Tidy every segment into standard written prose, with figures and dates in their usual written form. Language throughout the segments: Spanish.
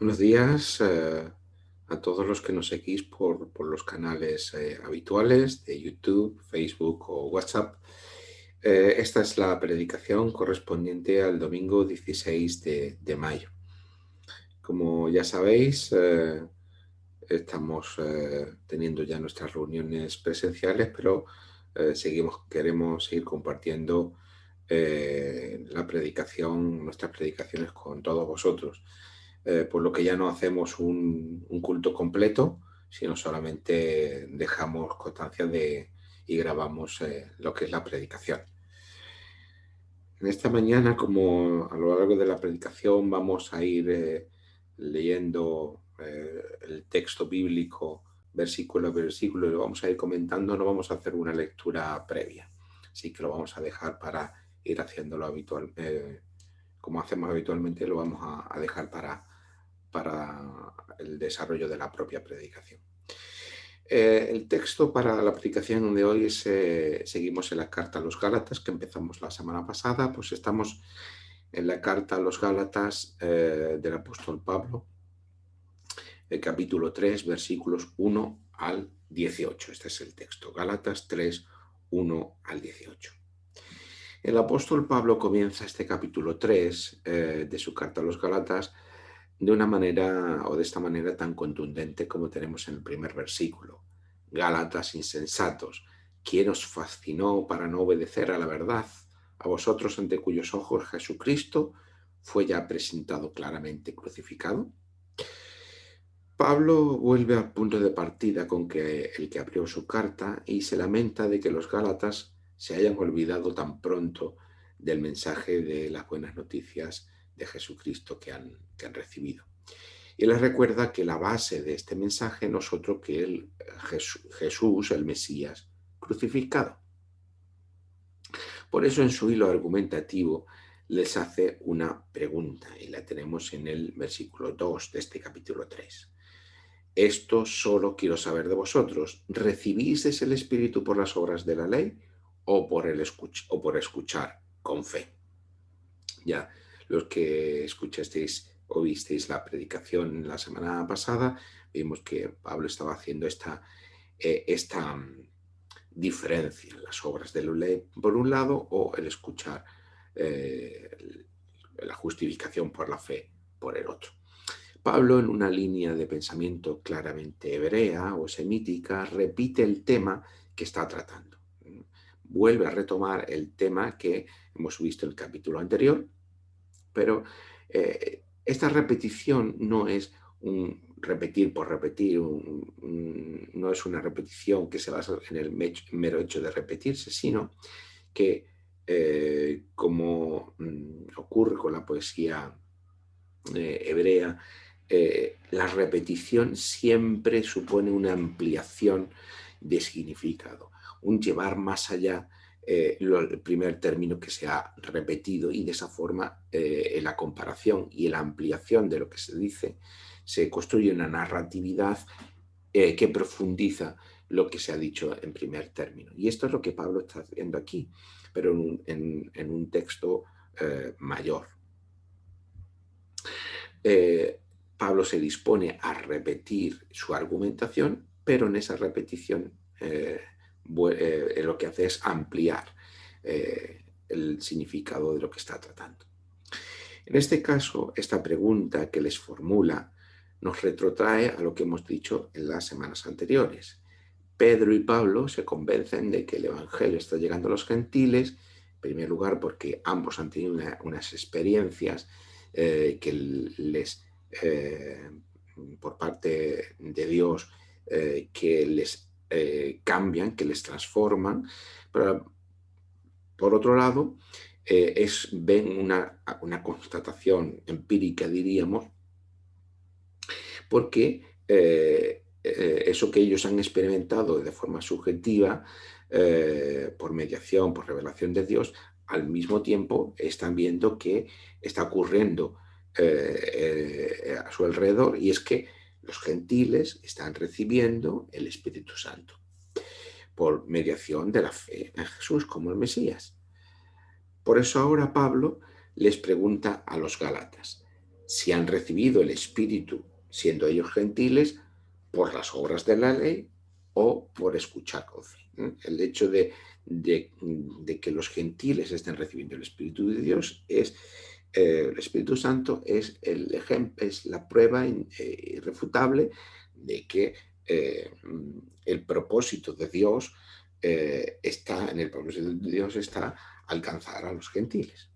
Buenos días a todos los que nos seguís por los canales habituales de YouTube, Facebook o WhatsApp. Esta es la predicación correspondiente al domingo 16 de mayo. Como ya sabéis, estamos teniendo ya nuestras reuniones presenciales, pero queremos seguir compartiendo la predicación, nuestras predicaciones con todos vosotros. Por lo que ya no hacemos un culto completo, sino solamente dejamos constancia y grabamos lo que es la predicación. En esta mañana, como a lo largo de la predicación vamos a ir leyendo el texto bíblico versículo a versículo y lo vamos a ir comentando, no vamos a hacer una lectura previa. Así que lo vamos a dejar para ir haciéndolo como hacemos habitualmente, lo vamos a dejar para el desarrollo de la propia predicación. El texto para la predicación de hoy seguimos en la carta a los Gálatas que empezamos la semana pasada, pues estamos en la carta a los Gálatas del apóstol Pablo, el capítulo 3, versículos 1 al 18. Este es el texto, Gálatas 3, 1 al 18. El apóstol Pablo comienza este capítulo 3 de su carta a los Gálatas de una manera o de esta manera tan contundente como tenemos en el primer versículo. Gálatas insensatos, ¿quién os fascinó para no obedecer a la verdad? A vosotros ante cuyos ojos Jesucristo fue ya presentado claramente crucificado. Pablo vuelve al punto de partida con que el que abrió su carta y se lamenta de que los Gálatas se hayan olvidado tan pronto del mensaje de las buenas noticias de Jesucristo que han recibido. Y les recuerda que la base de este mensaje no es otro que Jesús, el Mesías, crucificado. Por eso en su hilo argumentativo les hace una pregunta y la tenemos en el versículo 2 de este capítulo 3. Esto solo quiero saber de vosotros. ¿Recibís el Espíritu por las obras de la ley o por escuchar con fe? Ya los que escuchasteis o visteis la predicación la semana pasada, vimos que Pablo estaba haciendo esta diferencia, las obras de la ley por un lado o el escuchar eh, la justificación por la fe por el otro. Pablo, en una línea de pensamiento claramente hebrea o semítica, repite el tema que está tratando. Vuelve a retomar el tema que hemos visto en el capítulo anterior, pero esta repetición no es un repetir por repetir, no es una repetición que se basa en el mero hecho de repetirse, sino que, como ocurre con la poesía hebrea, la repetición siempre supone una ampliación de significado, un llevar más allá el primer término que se ha repetido y de esa forma en la comparación y en la ampliación de lo que se dice se construye una narratividad que profundiza lo que se ha dicho en primer término. Y esto es lo que Pablo está haciendo aquí, pero en un texto mayor. Pablo se dispone a repetir su argumentación, pero en esa repetición lo que hace es ampliar el significado de lo que está tratando. En este caso, esta pregunta que les formula nos retrotrae a lo que hemos dicho en las semanas anteriores. Pedro y Pablo se convencen de que el Evangelio está llegando a los gentiles, en primer lugar porque ambos han tenido unas experiencias que les, por parte de Dios, que les cambian, que les transforman, pero por otro lado, ven una constatación empírica, diríamos, porque eso que ellos han experimentado de forma subjetiva, por mediación, por revelación de Dios, al mismo tiempo están viendo que está ocurriendo a su alrededor, y es que los gentiles están recibiendo el Espíritu Santo por mediación de la fe en Jesús como el Mesías. Por eso ahora Pablo les pregunta a los Gálatas, si han recibido el Espíritu, siendo ellos gentiles, por las obras de la ley o por escuchar con fe. El hecho de que los gentiles estén recibiendo el Espíritu de Dios es el Espíritu Santo es el ejemplo, es la prueba irrefutable de que el propósito de Dios en el propósito de Dios está alcanzar a los gentiles.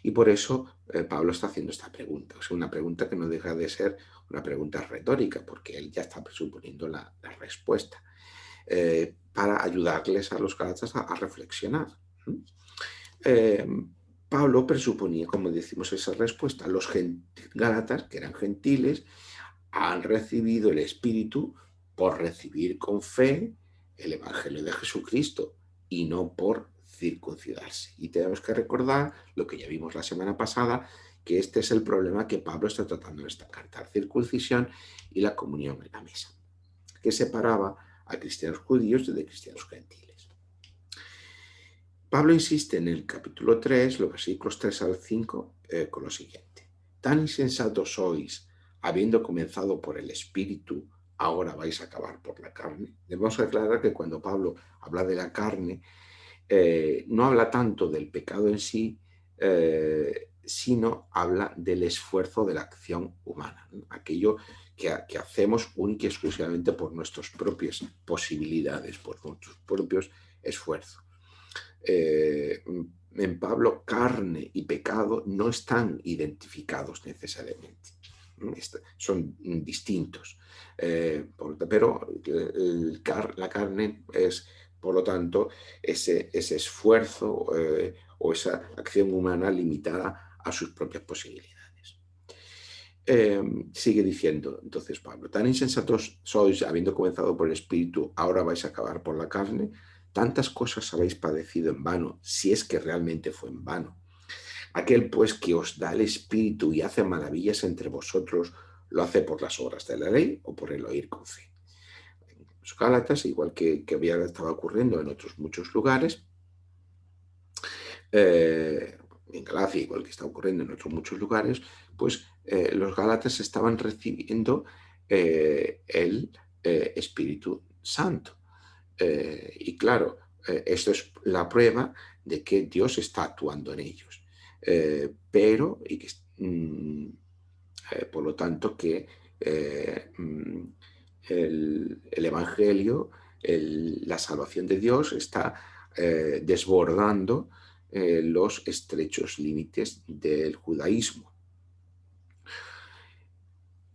Y por eso Pablo está haciendo esta pregunta. O sea, una pregunta que no deja de ser una pregunta retórica, porque él ya está presuponiendo la respuesta, para ayudarles a los gálatas a reflexionar. Eh, Pablo presuponía, como decimos, esa respuesta. Los gálatas, que eran gentiles, han recibido el Espíritu por recibir con fe el Evangelio de Jesucristo y no por circuncidarse. Y tenemos que recordar lo que ya vimos la semana pasada, que este es el problema que Pablo está tratando en esta carta, la circuncisión y la comunión en la mesa, que separaba a cristianos judíos de cristianos gentiles. Pablo insiste en el capítulo 3, los versículos 3 al 5, con lo siguiente. Tan insensatos sois, habiendo comenzado por el Espíritu, ahora vais a acabar por la carne. Debemos aclarar que cuando Pablo habla de la carne, no habla tanto del pecado en sí, sino habla del esfuerzo de la acción humana, ¿no? Aquello que hacemos única y exclusivamente por nuestras propias posibilidades, por nuestros propios esfuerzos. En Pablo, carne y pecado no están identificados necesariamente, son distintos, pero la carne es, por lo tanto, ese esfuerzo o esa acción humana limitada a sus propias posibilidades. Sigue diciendo entonces Pablo, tan insensatos sois, habiendo comenzado por el Espíritu, ahora vais a acabar por la carne. Tantas cosas habéis padecido en vano, si es que realmente fue en vano. Aquel pues que os da el Espíritu y hace maravillas entre vosotros, ¿lo hace por las obras de la ley o por el oír con fe? En los Gálatas, igual que estaba ocurriendo en otros muchos lugares, en Galacia, igual que está ocurriendo en otros muchos lugares, pues los Gálatas estaban recibiendo el Espíritu Santo. Y claro, esto es la prueba de que Dios está actuando en ellos. Por lo tanto, que el Evangelio, la salvación de Dios está desbordando los estrechos límites del judaísmo.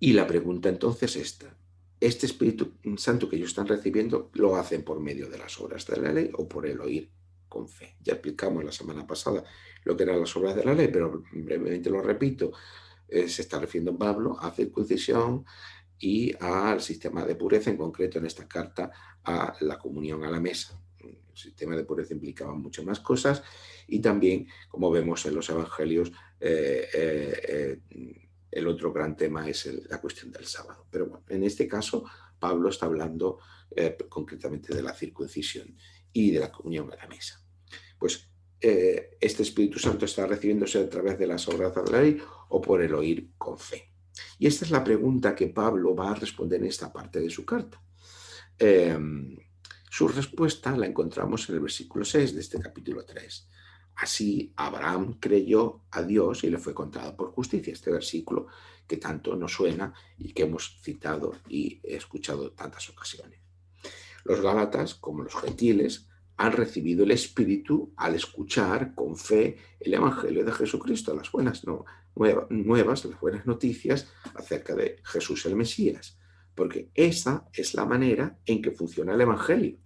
Y la pregunta entonces es esta. ¿Este Espíritu Santo que ellos están recibiendo lo hacen por medio de las obras de la ley o por el oír con fe? Ya explicamos la semana pasada lo que eran las obras de la ley, pero brevemente lo repito. Se está refiriendo Pablo a circuncisión y al sistema de pureza, en concreto en esta carta a la comunión a la mesa. El sistema de pureza implicaba muchas más cosas y también, como vemos en los evangelios, el otro gran tema es la cuestión del sábado. Pero bueno, en este caso Pablo está hablando concretamente de la circuncisión y de la comunión a la mesa. Pues este Espíritu Santo está recibiéndose a través de las obras de la ley o por el oír con fe. Y esta es la pregunta que Pablo va a responder en esta parte de su carta. Su respuesta la encontramos en el versículo 6 de este capítulo 3. Así Abraham creyó a Dios y le fue contado por justicia. Este versículo que tanto nos suena y que hemos citado y escuchado en tantas ocasiones. Los gálatas, como los gentiles, han recibido el Espíritu al escuchar con fe el Evangelio de Jesucristo, las buenas nuevas, las buenas noticias acerca de Jesús el Mesías, porque esa es la manera en que funciona el Evangelio.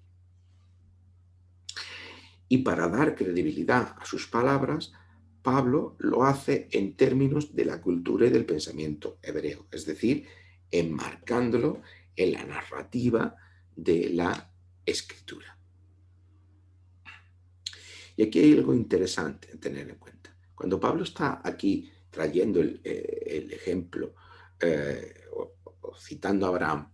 Y para dar credibilidad a sus palabras, Pablo lo hace en términos de la cultura y del pensamiento hebreo, es decir, enmarcándolo en la narrativa de la Escritura. Y aquí hay algo interesante a tener en cuenta. Cuando Pablo está aquí trayendo el ejemplo o citando a Abraham,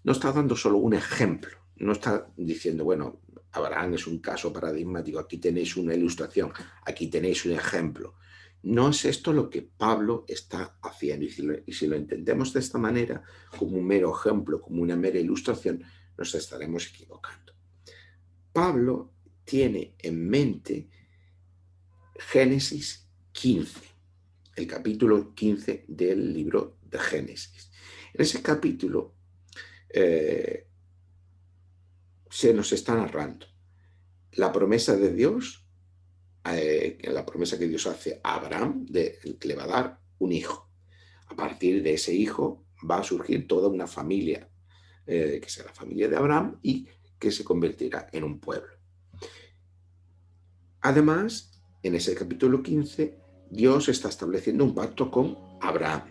no está dando solo un ejemplo, no está diciendo, bueno, Abraham es un caso paradigmático, aquí tenéis una ilustración, aquí tenéis un ejemplo, No es esto lo que Pablo está haciendo. Y si lo entendemos de esta manera, como un mero ejemplo, como una mera ilustración, nos estaremos equivocando. Pablo tiene en mente Génesis 15, el capítulo 15 del libro de Génesis. En ese capítulo se nos está narrando la promesa de Dios, la promesa que Dios hace a Abraham, de que le va a dar un hijo. A partir de ese hijo va a surgir toda una familia, que será la familia de Abraham y que se convertirá en un pueblo. Además, en ese capítulo 15, Dios está estableciendo un pacto con Abraham,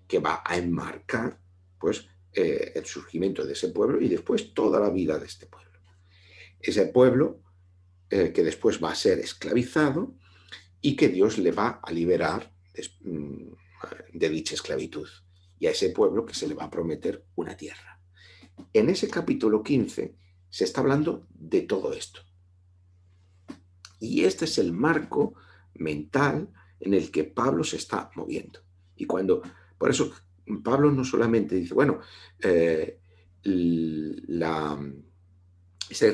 que va a enmarcar pues, el surgimiento de ese pueblo y después toda la vida de este pueblo. Ese pueblo que después va a ser esclavizado y que Dios le va a liberar de dicha esclavitud. Y a ese pueblo que se le va a prometer una tierra. En ese capítulo 15 se está hablando de todo esto. Y este es el marco mental en el que Pablo se está moviendo. Y por eso Pablo no solamente dice, bueno, estáis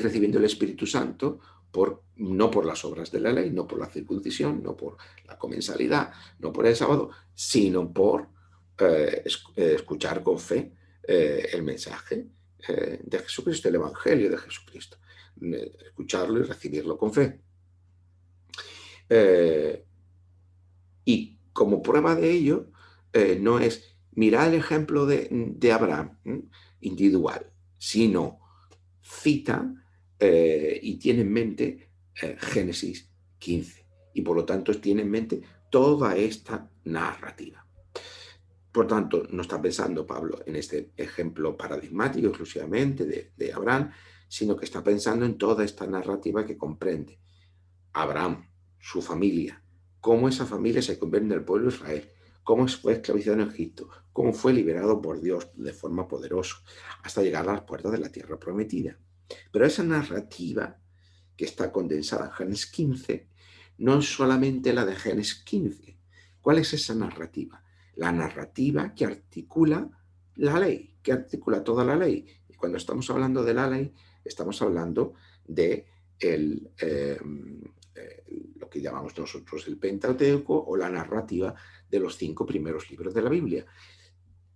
recibiendo el Espíritu Santo no por las obras de la ley, no por la circuncisión, no por la comensalidad, no por el sábado, sino por escuchar con fe el mensaje de Jesucristo, el Evangelio de Jesucristo. Escucharlo y recibirlo con fe. Y como prueba de ello, no es mirar el ejemplo de Abraham individual, sino cita y tiene en mente Génesis 15. Y por lo tanto tiene en mente toda esta narrativa. Por tanto, no está pensando Pablo en este ejemplo paradigmático exclusivamente de Abraham, sino que está pensando en toda esta narrativa que comprende Abraham, su familia, cómo esa familia se convierte en el pueblo de Israel, cómo fue esclavizado en Egipto, cómo fue liberado por Dios de forma poderosa, hasta llegar a las puertas de la tierra prometida. Pero esa narrativa que está condensada en Génesis 15 no es solamente la de Génesis 15. ¿Cuál es esa narrativa? La narrativa que articula la ley, que articula toda la ley. Y cuando estamos hablando de la ley, estamos hablando de lo que llamamos nosotros el Pentateuco o la narrativa de los 5 primeros libros de la Biblia.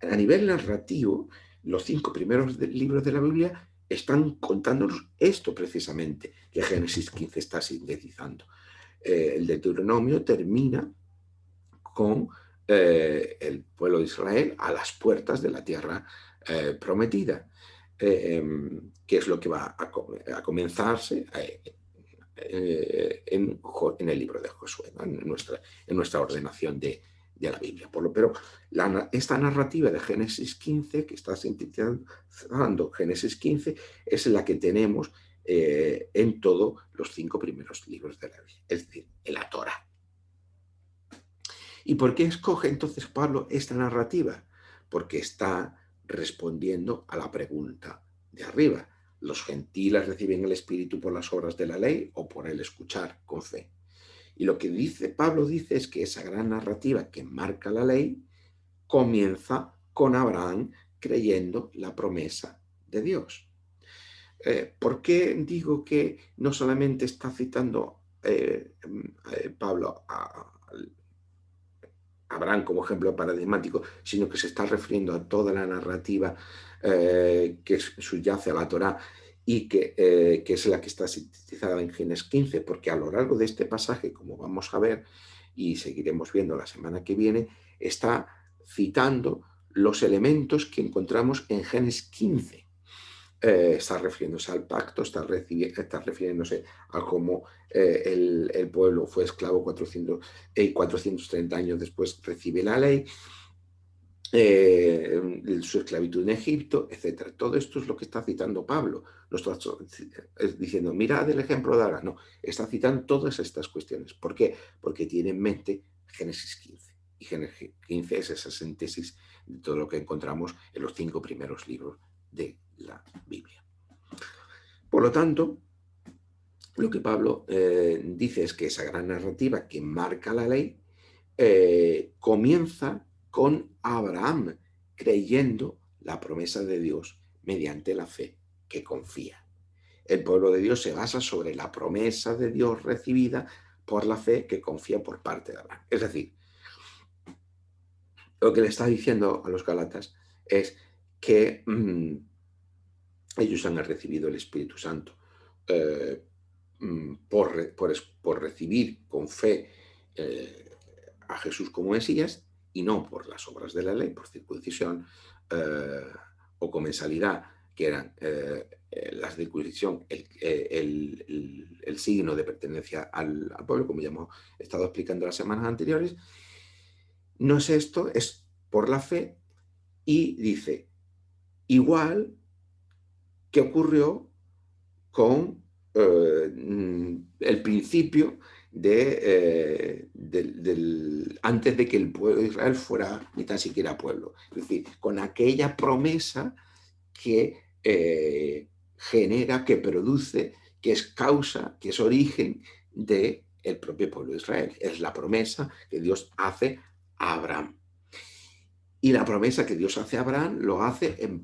A nivel narrativo, los 5 primeros libros de la Biblia están contándonos esto precisamente que Génesis 15 está sintetizando. El Deuteronomio termina con el pueblo de Israel a las puertas de la tierra prometida, que es lo que va a comenzarse en el libro de Josué, ¿no? en nuestra ordenación de la Biblia. Pero esta narrativa de Génesis 15, que está sintetizando Génesis 15, es la que tenemos en todos los 5 primeros libros de la Biblia, es decir, en la Torá. ¿Y por qué escoge entonces Pablo esta narrativa? Porque está respondiendo a la pregunta de arriba. ¿Los gentiles reciben el Espíritu por las obras de la ley o por el escuchar con fe? Y lo que Pablo dice es que esa gran narrativa que marca la ley comienza con Abraham creyendo la promesa de Dios. ¿Por qué digo que no solamente está citando Pablo a Abraham como ejemplo paradigmático, sino que se está refiriendo a toda la narrativa que subyace a la Torá y que es la que está sintetizada en Génesis 15, porque a lo largo de este pasaje, como vamos a ver y seguiremos viendo la semana que viene, está citando los elementos que encontramos en Génesis 15. Está refiriéndose al pacto, está refiriéndose a cómo el pueblo fue esclavo 430 años después recibe la ley, su esclavitud en Egipto, etc. Todo esto es lo que está citando Pablo. No está diciendo, mirad el ejemplo de ahora. No, está citando todas estas cuestiones. ¿Por qué? Porque tiene en mente Génesis 15. Y Génesis 15 es esa síntesis de todo lo que encontramos en los 5 primeros libros de la Biblia. Por lo tanto, lo que Pablo dice es que esa gran narrativa que marca la ley comienza con Abraham creyendo la promesa de Dios mediante la fe que confía. El pueblo de Dios se basa sobre la promesa de Dios recibida por la fe que confía por parte de Abraham. Es decir, lo que le está diciendo a los Gálatas es que ellos han recibido el Espíritu Santo eh, por recibir con fe a Jesús como Mesías y no por las obras de la ley, por circuncisión eh, o comensalidad, que eran la circuncisión, el signo de pertenencia al pueblo, como ya hemos estado explicando las semanas anteriores. No es esto, es por la fe, y dice, igual que ocurrió con el principio antes de que el pueblo de Israel fuera ni tan siquiera pueblo. Es decir, con aquella promesa que genera, que produce, que es causa, que es origen del propio pueblo de Israel. Es la promesa que Dios hace a Abraham. Y la promesa que Dios hace a Abraham lo hace en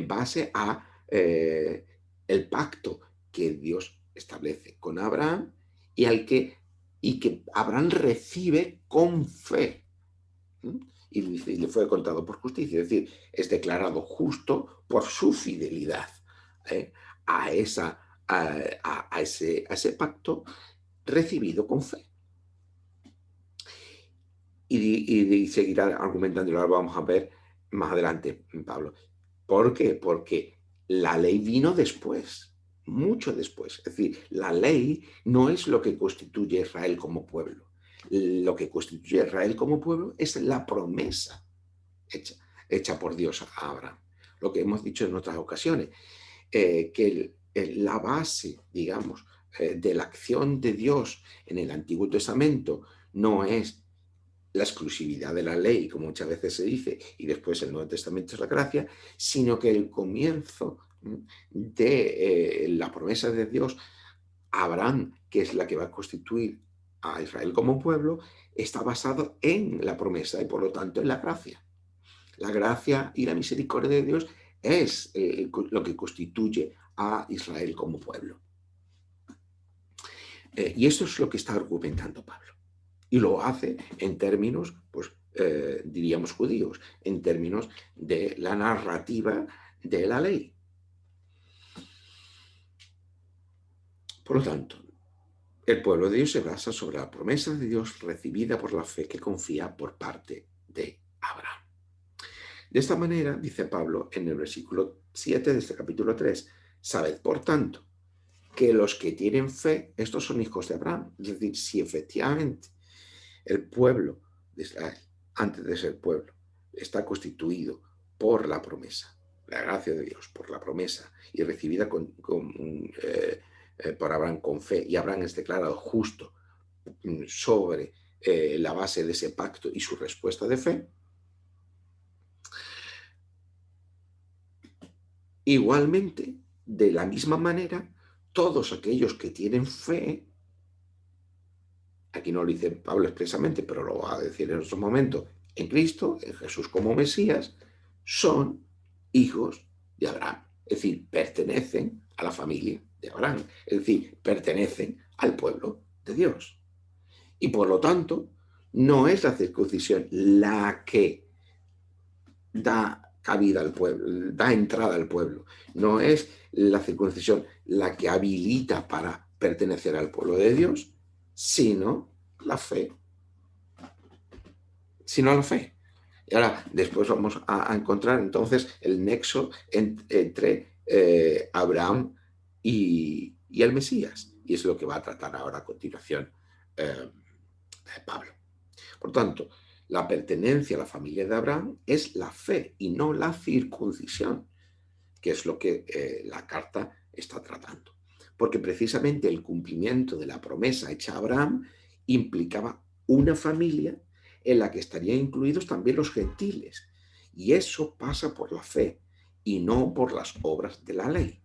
base a el pacto que Dios establece con Abraham y que Abraham recibe con fe. Y le fue contado por justicia, es decir, es declarado justo por su fidelidad ¿eh? a ese pacto recibido con fe. Y seguirá argumentando, lo vamos a ver más adelante, Pablo. ¿Por qué? Porque la ley vino después, mucho después. Es decir, la ley no es lo que constituye a Israel como pueblo. Lo que constituye a Israel como pueblo es la promesa hecha por Dios a Abraham. Lo que hemos dicho en otras ocasiones, que la base, digamos, de la acción de Dios en el Antiguo Testamento no es la exclusividad de la ley, como muchas veces se dice, y después el Nuevo Testamento es la gracia, sino que el comienzo de la promesa de Dios a Abraham, que es la que va a constituir a Israel como pueblo, está basado en la promesa y por lo tanto en la gracia. La gracia y la misericordia de Dios es lo que constituye a Israel como pueblo. Y eso es lo que está argumentando Pablo. Y lo hace en términos, pues, diríamos judíos, en términos de la narrativa de la ley. Por lo tanto, el pueblo de Dios se basa sobre la promesa de Dios recibida por la fe que confía por parte de Abraham. De esta manera, dice Pablo en el versículo 7 de este capítulo 3, sabed, por tanto, que los que tienen fe, estos son hijos de Abraham. Es decir, si efectivamente el pueblo de Israel, antes de ser pueblo, está constituido por la promesa, la gracia de Dios, por la promesa y recibida por Abraham con fe, y Abraham es declarado justo sobre la base de ese pacto y su respuesta de fe. Igualmente, de la misma manera, todos aquellos que tienen fe, aquí no lo dice Pablo expresamente, pero lo va a decir en otro momento, en Cristo, en Jesús como Mesías, son hijos de Abraham. Es decir, pertenecen a la familia de Abraham. Es decir, pertenecen al pueblo de Dios. Y por lo tanto, no es la circuncisión la que da cabida al pueblo, da entrada al pueblo. No es la circuncisión la que habilita para pertenecer al pueblo de Dios, sino la fe. Sino la fe. Y ahora, después vamos a encontrar entonces el nexo entre Abraham y el Mesías. Y es lo que va a tratar ahora a continuación Pablo. Por tanto, la pertenencia a la familia de Abraham es la fe y no la circuncisión, que es lo que la carta está tratando. Porque precisamente el cumplimiento de la promesa hecha a Abraham implicaba una familia en la que estarían incluidos también los gentiles. Y eso pasa por la fe y no por las obras de la ley.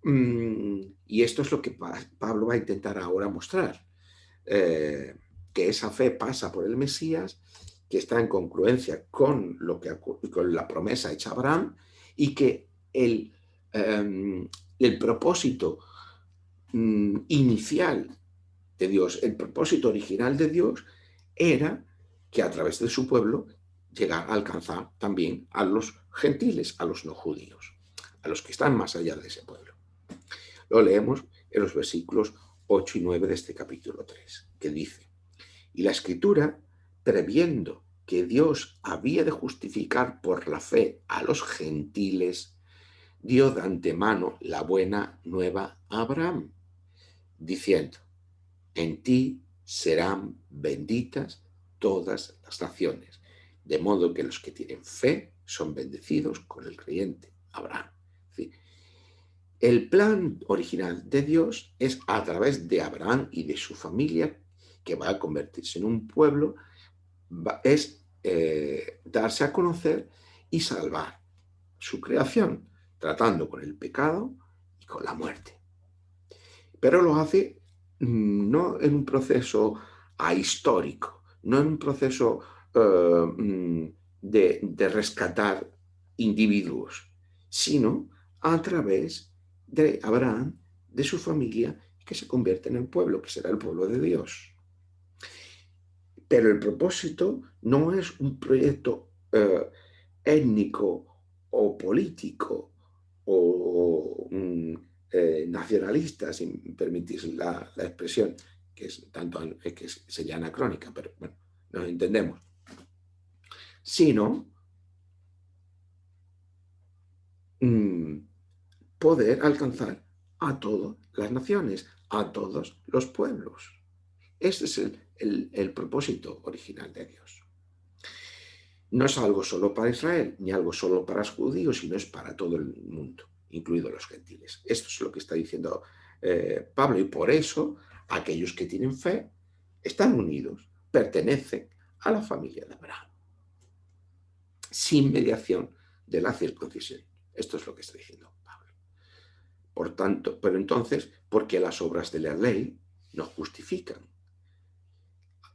Y esto es lo que Pablo va a intentar ahora mostrar, que esa fe pasa por el Mesías, que está en congruencia con, con la promesa hecha a Abraham, y que el propósito inicial de Dios, el propósito original de Dios, era que a través de su pueblo llegara a alcanzar también a los gentiles, a los no judíos, a los que están más allá de ese pueblo. Lo leemos en los versículos 8 y 9 de este capítulo 3, que dice: y la Escritura, previendo que Dios había de justificar por la fe a los gentiles, dio de antemano la buena nueva a Abraham, diciendo: en ti serán benditas todas las naciones, de modo que los que tienen fe son bendecidos con el creyente Abraham. Es decir, el plan original de Dios es a través de Abraham y de su familia, que va a convertirse en un pueblo, es darse a conocer y salvar su creación, tratando con el pecado y con la muerte. Pero lo hace no en un proceso ahistórico, no en un proceso de rescatar individuos, sino a través de Abraham, de su familia, que se convierte en el pueblo, que será el pueblo de Dios. Pero el propósito no es un proyecto étnico o político o nacionalista, si me permitís la expresión, que es tanto que sería anacrónica, pero bueno, nos entendemos, sino poder alcanzar a todas las naciones, a todos los pueblos. Ese es el propósito original de Dios. No es algo solo para Israel, ni algo solo para los judíos, sino es para todo el mundo, incluidos los gentiles. Esto es lo que está diciendo Pablo, y por eso aquellos que tienen fe están unidos, pertenecen a la familia de Abraham, sin mediación de la circuncisión. Esto es lo que está diciendo Pablo. Por tanto, pero entonces, ¿por qué las obras de la ley nos justifican?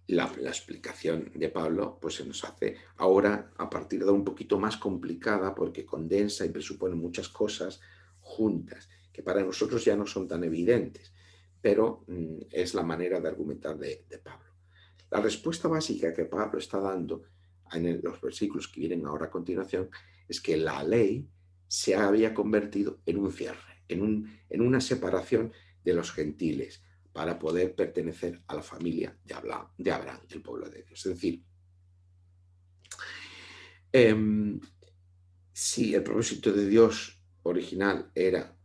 La explicación de Pablo pues se nos hace ahora a partir de un poquito más complicada, porque condensa y presupone muchas cosas juntas que para nosotros ya no son tan evidentes, pero es la manera de argumentar de Pablo. La respuesta básica que Pablo está dando en los versículos que vienen ahora a continuación es que la ley se había convertido en un cierre, en una separación de los gentiles, para poder pertenecer a la familia de Abraham, el pueblo de Dios. Es decir, si el propósito de Dios original era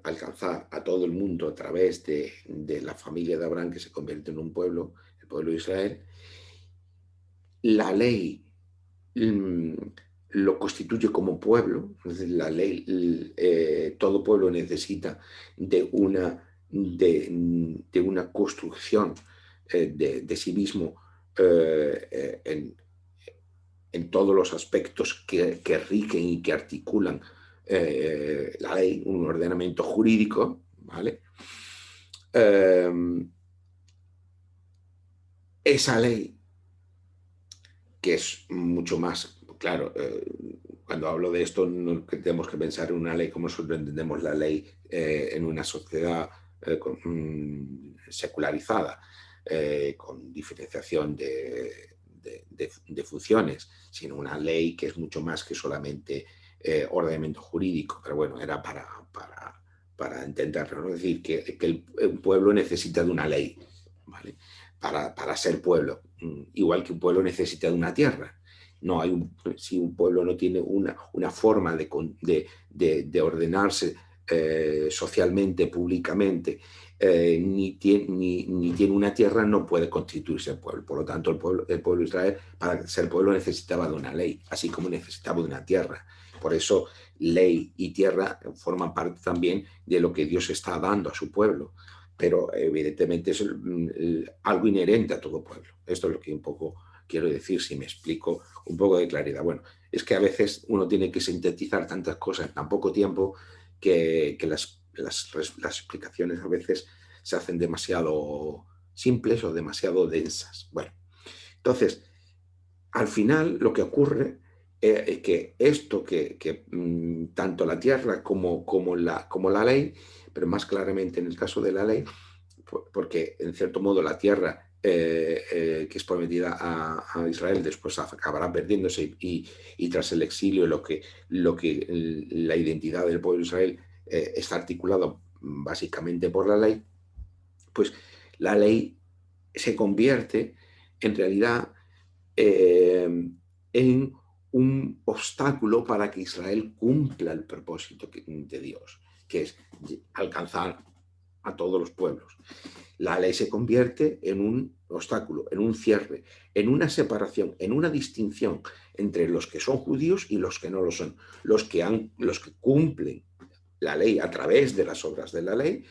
alcanzar a todo el mundo a través de la familia de Abraham, que se convierte en un pueblo, el pueblo de Israel, la ley lo constituye como pueblo. Es decir, la ley, todo pueblo necesita de una construcción de sí mismo en todos los aspectos que rigen y que articulan la ley, un ordenamiento jurídico, ¿vale? Esa ley, que es mucho más, claro, cuando hablo de esto no tenemos que pensar en una ley como nosotros entendemos la ley en una sociedad secularizada, con diferenciación de funciones, sino una ley que es mucho más que solamente ordenamiento jurídico. Pero bueno, era para entenderlo, ¿no? Es decir, que el pueblo necesita de una ley, ¿vale? Para ser pueblo, igual que un pueblo necesita de una tierra. No hay si un pueblo no tiene una forma de ordenarse socialmente, públicamente, ni tiene una tierra, no puede constituirse pueblo. Por lo tanto, el pueblo de Israel, para ser pueblo, necesitaba de una ley, así como necesitaba de una tierra. Por eso, ley y tierra forman parte también de lo que Dios está dando a su pueblo. Pero evidentemente es algo inherente a todo pueblo. Esto es lo que un poco quiero decir, si me explico un poco de claridad. Bueno, es que a veces uno tiene que sintetizar tantas cosas en tan poco tiempo que las explicaciones a veces se hacen demasiado simples o demasiado densas. Bueno, entonces, al final lo que ocurre es que esto tanto la tierra como la ley, pero más claramente en el caso de la ley, porque en cierto modo la tierra que es prometida a Israel después acabará perdiéndose y tras el exilio la identidad del pueblo de Israel está articulado básicamente por la ley, pues la ley se convierte en realidad en un obstáculo para que Israel cumpla el propósito de Dios, que es alcanzar a todos los pueblos. La ley se convierte en un obstáculo, en un cierre, en una separación, en una distinción entre los que son judíos y los que no lo son, los que cumplen la ley a través de las obras de la ley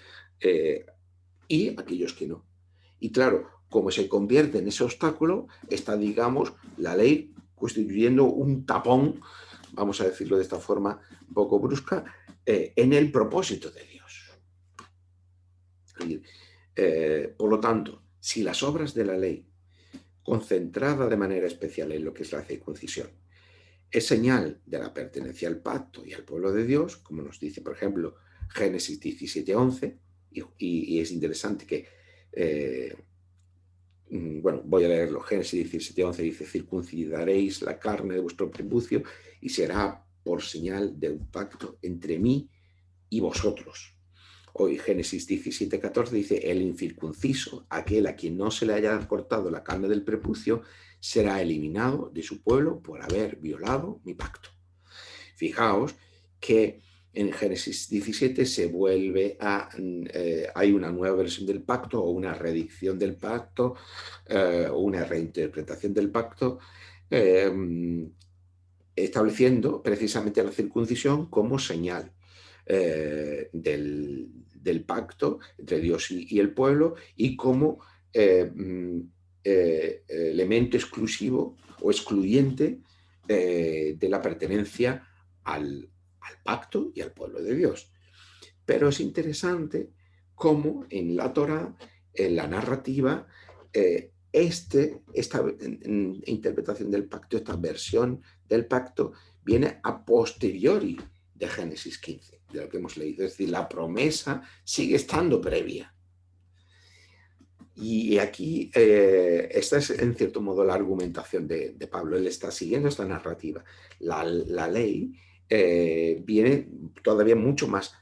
y aquellos que no. Y claro, como se convierte en ese obstáculo, está, digamos, la ley constituyendo un tapón, vamos a decirlo de esta forma un poco brusca, en el propósito de Dios. Por lo tanto, si las obras de la ley, concentrada de manera especial en lo que es la circuncisión, es señal de la pertenencia al pacto y al pueblo de Dios, como nos dice, por ejemplo, Génesis 17:11, y es interesante que, bueno, voy a leerlo, Génesis 17:11 dice, circuncidaréis la carne de vuestro prepucio y será por señal de un pacto entre mí y vosotros. Hoy Génesis 17:14 dice, el incircunciso, aquel a quien no se le haya cortado la carne del prepucio, será eliminado de su pueblo por haber violado mi pacto. Fijaos que en Génesis 17 se vuelve hay una nueva versión del pacto o una reedicción del pacto o una reinterpretación del pacto, estableciendo precisamente la circuncisión como señal del pacto entre Dios y el pueblo y como elemento exclusivo o excluyente de la pertenencia al pacto y al pueblo de Dios. Pero es interesante cómo en la Torá, en la narrativa, esta interpretación del pacto, esta versión del pacto, viene a posteriori de Génesis 15, de lo que hemos leído. Es decir, la promesa sigue estando previa. Y aquí esta es en cierto modo la argumentación de Pablo. Él está siguiendo esta narrativa. La ley viene todavía mucho más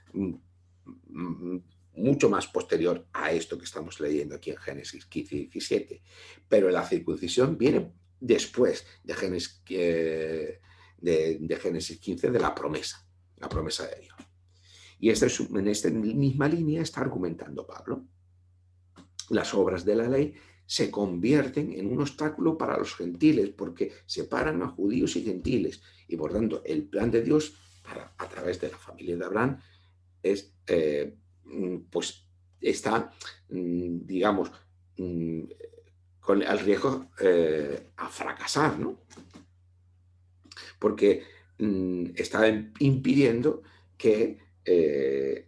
posterior a esto que estamos leyendo aquí en Génesis 15 y 17. Pero la circuncisión viene después de Génesis 15, de la promesa de Dios. Y en esta misma línea está argumentando Pablo. Las obras de la ley se convierten en un obstáculo para los gentiles porque separan a judíos y gentiles. Y por tanto, el plan de Dios a través de la familia de Abraham es, pues está, digamos, con el riesgo a fracasar, ¿no? Porque está impidiendo que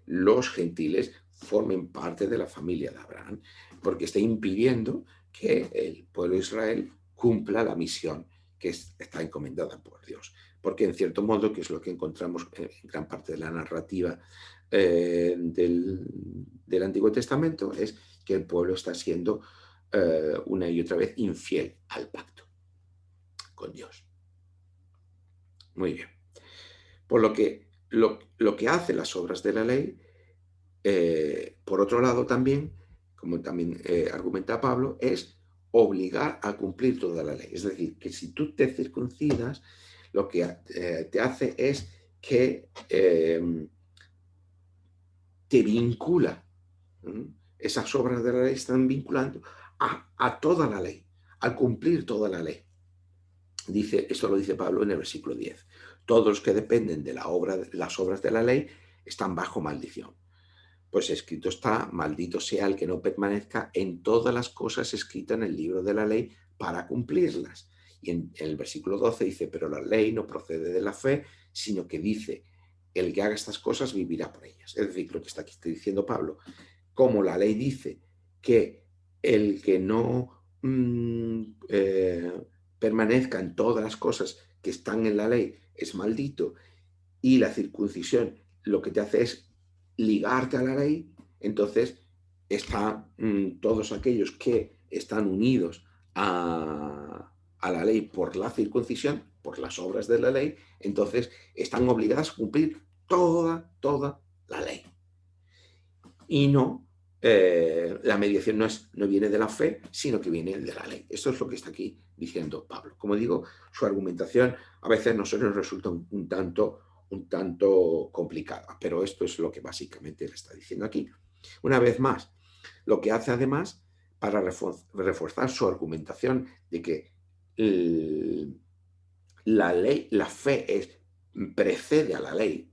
los gentiles formen parte de la familia de Abraham, porque está impidiendo que el pueblo de Israel cumpla la misión que está encomendada por Dios. Porque en cierto modo, que es lo que encontramos en gran parte de la narrativa del Antiguo Testamento, es que el pueblo está siendo una y otra vez infiel al pacto con Dios. Muy bien. Por lo que lo que hace las obras de la ley, por otro lado también, como también argumenta Pablo, es obligar a cumplir toda la ley. Es decir, que si tú te circuncidas, lo que te hace es que te vincula. Esas obras de la ley están vinculando a toda la ley, al cumplir toda la ley. Esto lo dice Pablo en el versículo 10. Todos los que dependen de las obras de la ley están bajo maldición. Pues escrito está, maldito sea el que no permanezca en todas las cosas escritas en el libro de la ley para cumplirlas. Y en el versículo 12 dice, pero la ley no procede de la fe, sino que dice el que haga estas cosas vivirá por ellas. Es decir, lo que está aquí está diciendo Pablo, como la ley dice que el que no permanezca en todas las cosas que están en la ley es maldito, y la circuncisión lo que te hace es ligarte a la ley, entonces están todos aquellos que están unidos a la ley por la circuncisión, por las obras de la ley, entonces están obligados a cumplir toda la ley. Y no, la mediación no viene de la fe, sino que viene de la ley. Esto es lo que está aquí diciendo Pablo. Como digo, su argumentación a veces a nosotros nos resulta un tanto complicada, pero esto es lo que básicamente le está diciendo aquí. Una vez más, lo que hace además para reforzar su argumentación de que la ley, la fe precede a la ley,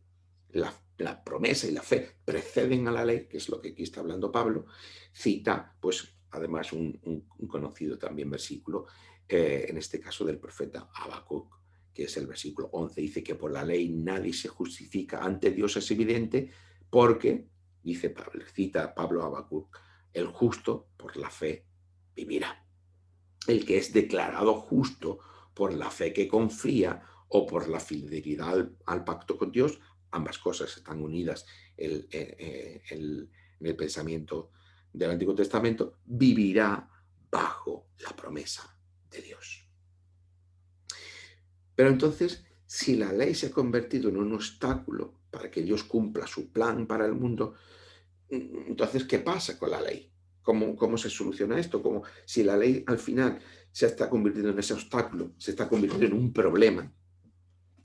la promesa y la fe preceden a la ley, que es lo que aquí está hablando Pablo, cita, pues, además un conocido también versículo, en este caso del profeta Habacuc, que es el versículo 11, dice que por la ley nadie se justifica ante Dios, es evidente, porque, dice Pablo, cita Pablo a Habacuc, el justo por la fe vivirá. El que es declarado justo por la fe que confía o por la fidelidad al pacto con Dios, ambas cosas están unidas en el pensamiento del Antiguo Testamento, vivirá bajo la promesa de Dios. Pero entonces, si la ley se ha convertido en un obstáculo para que Dios cumpla su plan para el mundo, entonces, ¿qué pasa con la ley? ¿Cómo se soluciona esto? Como si la ley al final se está convirtiendo en ese obstáculo, se está convirtiendo en un problema,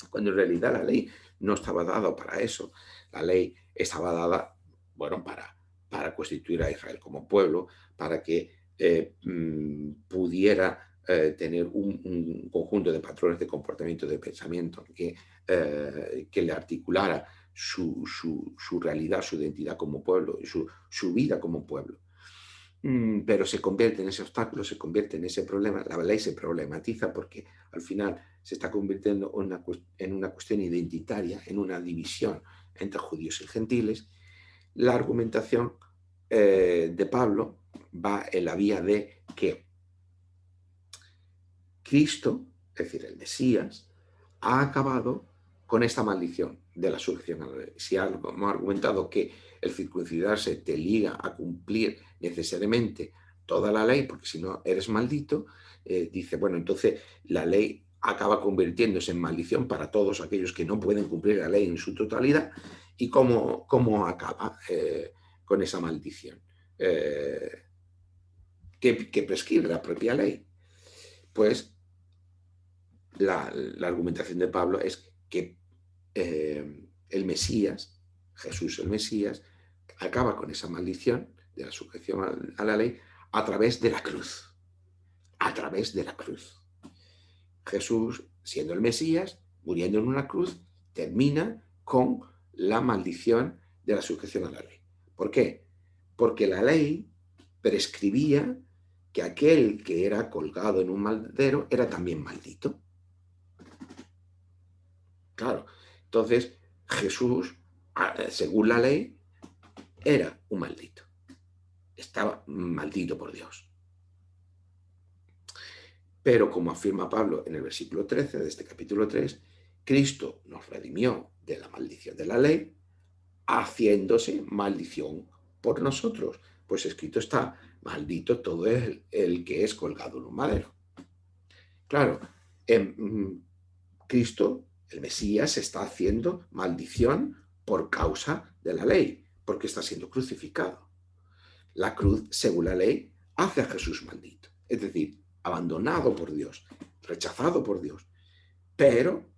cuando en realidad la ley no estaba dada para eso. La ley estaba dada, bueno, para constituir a Israel como pueblo, para que pudiera tener un conjunto de patrones de comportamiento, de pensamiento, que le articulara su realidad, su identidad como pueblo, y su vida como pueblo. Pero se convierte en ese obstáculo, se convierte en ese problema, la ley se problematiza porque al final se está convirtiendo en una cuestión identitaria, en una división entre judíos y gentiles. La argumentación de Pablo va en la vía de que Cristo, es decir, el Mesías, ha acabado con esta maldición de la sujeción a la ley. Si hemos argumentado que el circuncidarse te liga a cumplir necesariamente toda la ley, porque si no eres maldito, dice, bueno, entonces la ley acaba convirtiéndose en maldición para todos aquellos que no pueden cumplir la ley en su totalidad. ¿Y cómo acaba con esa maldición? ¿Qué prescribe la propia ley? Pues la argumentación de Pablo es que el Mesías, Jesús el Mesías, acaba con esa maldición de la sujeción a la ley a través de la cruz. A través de la cruz. Jesús, siendo el Mesías, muriendo en una cruz, termina con la maldición de la sujeción a la ley. ¿Por qué? Porque la ley prescribía que aquel que era colgado en un madero era también maldito. Claro, entonces Jesús, según la ley, era un maldito. Estaba maldito por Dios. Pero como afirma Pablo en el versículo 13 de este capítulo 3, Cristo nos redimió de la maldición de la ley, haciéndose maldición por nosotros. Pues escrito está, maldito todo el que es colgado en un madero. Claro, Cristo, el Mesías, está haciendo maldición por causa de la ley, porque está siendo crucificado. La cruz, según la ley, hace a Jesús maldito, es decir, abandonado por Dios, rechazado por Dios. Pero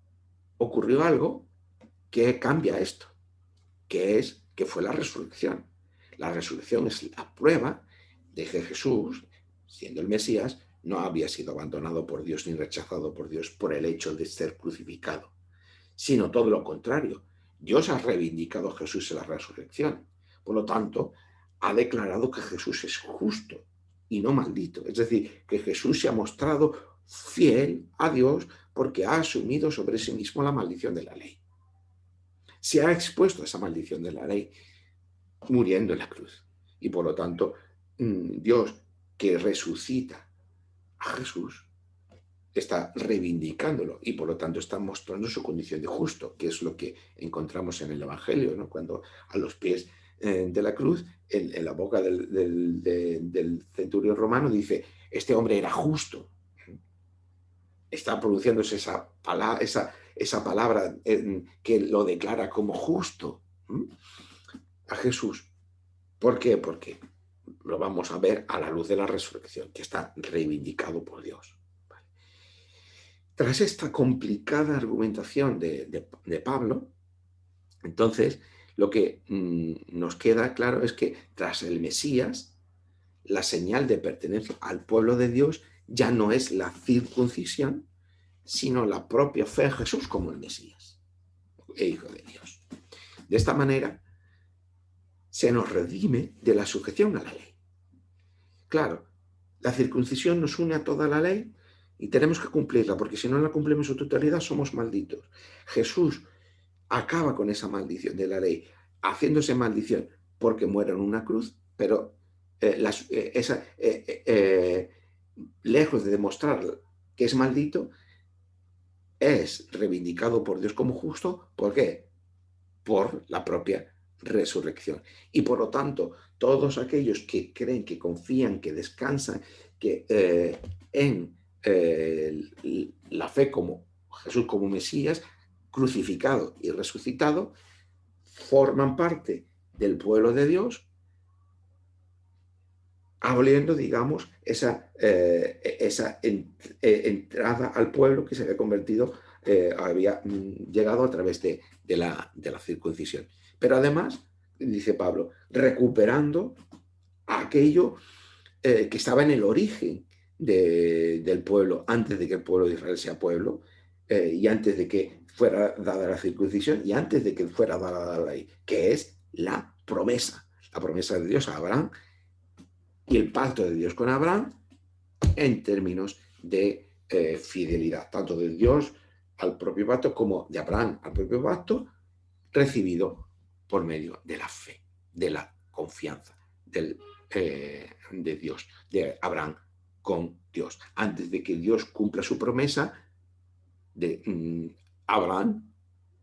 ocurrió algo que cambia esto, que fue la resurrección. La resurrección es la prueba de que Jesús, siendo el Mesías, no había sido abandonado por Dios ni rechazado por Dios por el hecho de ser crucificado, sino todo lo contrario. Dios ha reivindicado a Jesús en la resurrección. Por lo tanto, ha declarado que Jesús es justo y no maldito. Es decir, que Jesús se ha mostrado fiel a Dios porque ha asumido sobre sí mismo la maldición de la ley. se ha expuesto a esa maldición de la ley muriendo en la cruz. Y por lo tanto, Dios que resucita a Jesús está reivindicándolo y por lo tanto está mostrando su condición de justo, que es lo que encontramos en el Evangelio, ¿no? Cuando a los pies de la cruz, en la boca del centurión romano, dice, este hombre era justo. Está pronunciándose esa palabra que lo declara como justo a Jesús. ¿Por qué? Porque lo vamos a ver a la luz de la resurrección, que está reivindicado por Dios. ¿Vale? Tras esta complicada argumentación de Pablo, entonces lo que nos queda claro es que tras el Mesías, la señal de pertenencia al pueblo de Dios ya no es la circuncisión, sino la propia fe en Jesús como el Mesías e Hijo de Dios. De esta manera, se nos redime de la sujeción a la ley. Claro, la circuncisión nos une a toda la ley y tenemos que cumplirla, porque si no la cumplimos en su totalidad somos malditos. Jesús acaba con esa maldición de la ley, haciéndose maldición porque muere en una cruz, pero lejos de demostrar que es maldito, es reivindicado por Dios como justo. ¿Por qué? Por la propia resurrección. Y por lo tanto, todos aquellos que creen, que confían, que descansan en la fe como Jesús como Mesías, crucificado y resucitado, forman parte del pueblo de Dios, abriendo, digamos, esa entrada al pueblo que se había convertido, había llegado a través de la circuncisión. Pero además, dice Pablo, recuperando aquello que estaba en el origen del pueblo, antes de que el pueblo de Israel sea pueblo, y antes de que fuera dada la circuncisión, y antes de que fuera dada la ley, que es la promesa de Dios a Abraham, y el pacto de Dios con Abraham en términos de fidelidad, tanto de Dios al propio pacto como de Abraham al propio pacto, recibido por medio de la fe, de la confianza de Dios, de Abraham con Dios. Antes de que Dios cumpla su promesa, Abraham